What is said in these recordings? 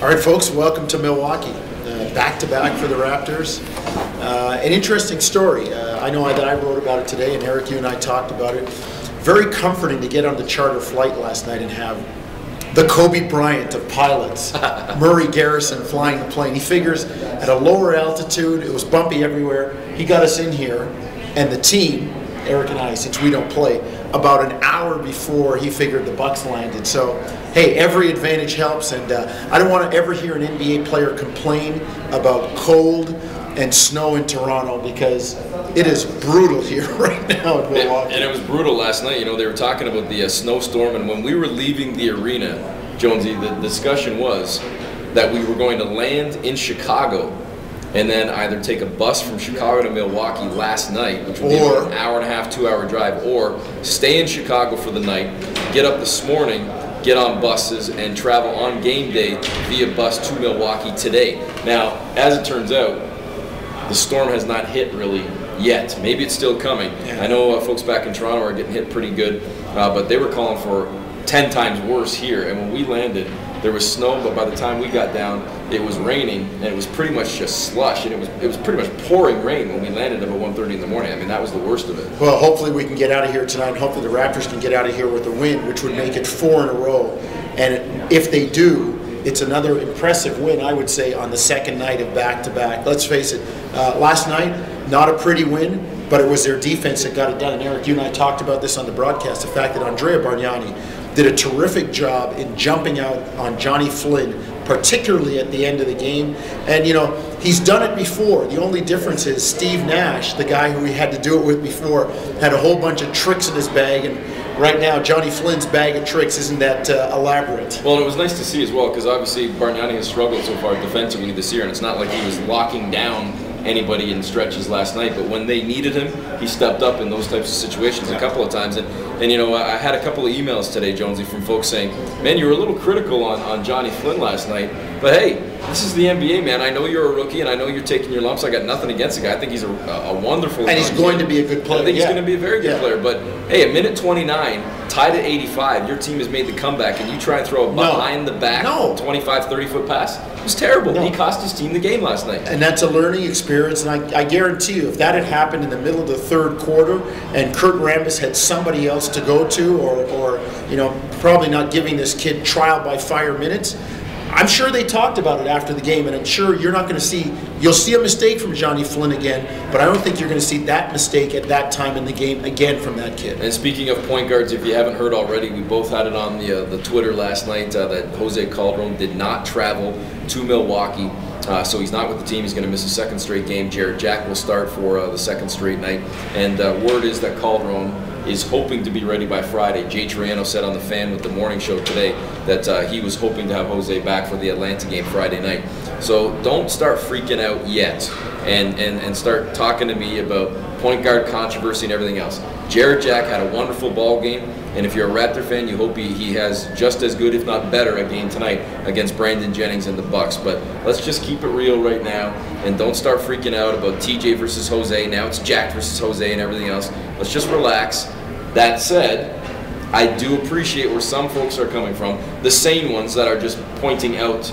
All right, folks, welcome to Milwaukee. Back-to-back for the Raptors. An interesting story. I know that I wrote about it today, and Eric, you and I talked about it. Very comforting to get on the charter flight last night and have the Kobe Bryant of pilots, Murray Garrison, flying the plane. He figures at a lower altitude, it was bumpy everywhere. He got us in here, and the team, Eric and I, since we don't play, about an hour before he figured the Bucks landed. So, hey, every advantage helps, and I don't want to ever hear an NBA player complain about cold and snow in Toronto, because it is brutal here right now in Milwaukee. And it was brutal last night. You know, they were talking about the snowstorm, and when we were leaving the arena, Jonesy, the discussion was that we were going to land in Chicago and then either take a bus from Chicago to Milwaukee last night, which would be about an hour and a half, 2-hour drive, or stay in Chicago for the night, get up this morning, get on buses, and travel on game day via bus to Milwaukee today. Now, as it turns out, the storm has not hit really yet. Maybe it's still coming. Yeah. I know folks back in Toronto are getting hit pretty good, but they were calling for 10 times worse here. And when we landed, there was snow, but by the time we got down, it was raining, and it was pretty much just slush, and it was pretty much pouring rain when we landed about 1:30 in the morning. I mean, that was the worst of it. Well, hopefully we can get out of here tonight, and hopefully the Raptors can get out of here with a win, which would make it 4 in a row. And if they do, it's another impressive win, I would say, on the second night of back-to-back. Let's face it, last night, not a pretty win, but it was their defense that got it done. And Eric, you and I talked about this on the broadcast, the fact that Andrea Bargnani did a terrific job in jumping out on Johnny Flynn, particularly at the end of the game. And, you know, he's done it before. The only difference is Steve Nash, the guy who we had to do it with before, had a whole bunch of tricks in his bag. And right now, Johnny Flynn's bag of tricks isn't that elaborate. Well, and it was nice to see as well, because obviously Bargnani has struggled so far defensively this year, and it's not like he was locking down anybody in stretches last night, but when they needed him, he stepped up in those types of situations a couple of times. And you know, I had a couple of emails today, Jonesy, from folks saying, man, you were a little critical on Johnny Flynn last night, but hey, this is the NBA, man. I know you're a rookie, and I know you're taking your lumps. I got nothing against the guy. I think he's a wonderful And he's going to be a good player. I think he's going to be a very good player. But hey, a minute 29, tied at 85, your team has made the comeback, and you try and throw a behind-the-back 25, 30-foot pass? It was terrible. He cost his team the game last night. And that's a learning experience, and I guarantee you, if that had happened in the middle of the third quarter and Kurt Rambis had somebody else to go to, or you know, probably not giving this kid trial by fire minutes, I'm sure they talked about it after the game, and I'm sure you're not going to see, you'll see a mistake from Johnny Flynn again, but I don't think you're going to see that mistake at that time in the game again from that kid. And speaking of point guards, if you haven't heard already, we both had it on the Twitter last night that Jose Calderon did not travel to Milwaukee, so he's not with the team. He's going to miss a second straight game. Jarrett Jack will start for the second straight night, and word is that Calderon is hoping to be ready by Friday. Jay Triano said on the Fan with the morning show today that he was hoping to have Jose back for the Atlanta game Friday night. So don't start freaking out yet and start talking to me about point guard controversy and everything else. Jarrett Jack had a wonderful ball game, and if you're a Raptor fan, you hope he has just as good, if not better, a game tonight against Brandon Jennings and the Bucks. But let's just keep it real right now, and don't start freaking out about TJ versus Jose. Now it's Jack versus Jose and everything else. Let's just relax. That said, I do appreciate where some folks are coming from, the sane ones that are just pointing out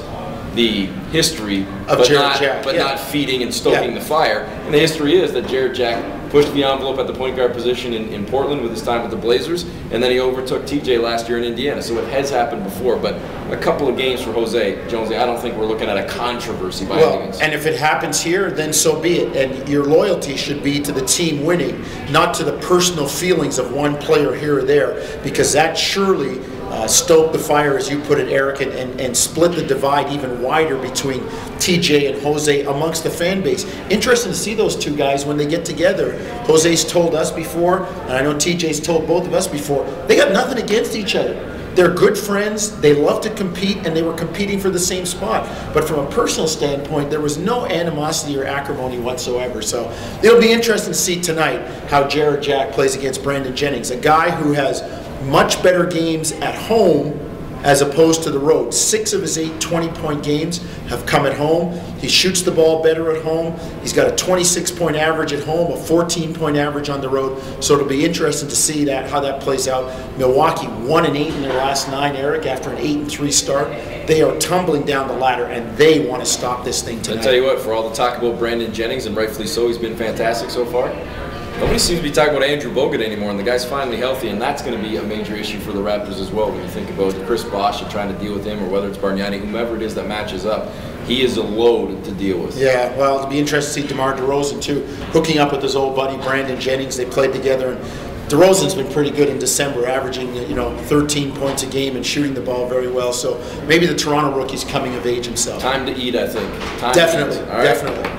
the history of Jarrett Jack, but not feeding and stoking the fire. And the history is that Jarrett Jack pushed the envelope at the point guard position in Portland with his time with the Blazers, and then he overtook TJ last year in Indiana. So it has happened before, but a couple of games for Jose Jonesy, I don't think we're looking at a controversy by any means. And if it happens here, then so be it. And your loyalty should be to the team winning, not to the personal feelings of one player here or there, because that surely stoke the fire, as you put it, Eric, and split the divide even wider between TJ and Jose amongst the fan base. Interesting to see those two guys when they get together. Jose's told us before, and I know TJ's told both of us before, they got nothing against each other. They're good friends, they love to compete, and they were competing for the same spot. But from a personal standpoint, there was no animosity or acrimony whatsoever. So it'll be interesting to see tonight how Jarrett Jack plays against Brandon Jennings, a guy who has much better games at home as opposed to the road. 6 of his 8 20-point games have come at home. He shoots the ball better at home. He's got a 26-point average at home, a 14-point average on the road. So it'll be interesting to see how that plays out. Milwaukee 1-8 in their last 9, Eric, after an 8-3 start. They are tumbling down the ladder, and they want to stop this thing tonight. I'll tell you what, for all the talk about Brandon Jennings, and rightfully so, he's been fantastic so far. Nobody seems to be talking about Andrew Bogut anymore, and the guy's finally healthy, and that's going to be a major issue for the Raptors as well. When you think about Chris Bosh and trying to deal with him, or whether it's Bargnani, whomever it is that matches up, he is a load to deal with. Yeah, well, it'll be interesting to see DeMar DeRozan, too, hooking up with his old buddy Brandon Jennings. They played together, and DeRozan's been pretty good in December, averaging 13 points a game and shooting the ball very well. So maybe the Toronto rookie's coming of age himself. Time to eat, I think. Definitely, definitely.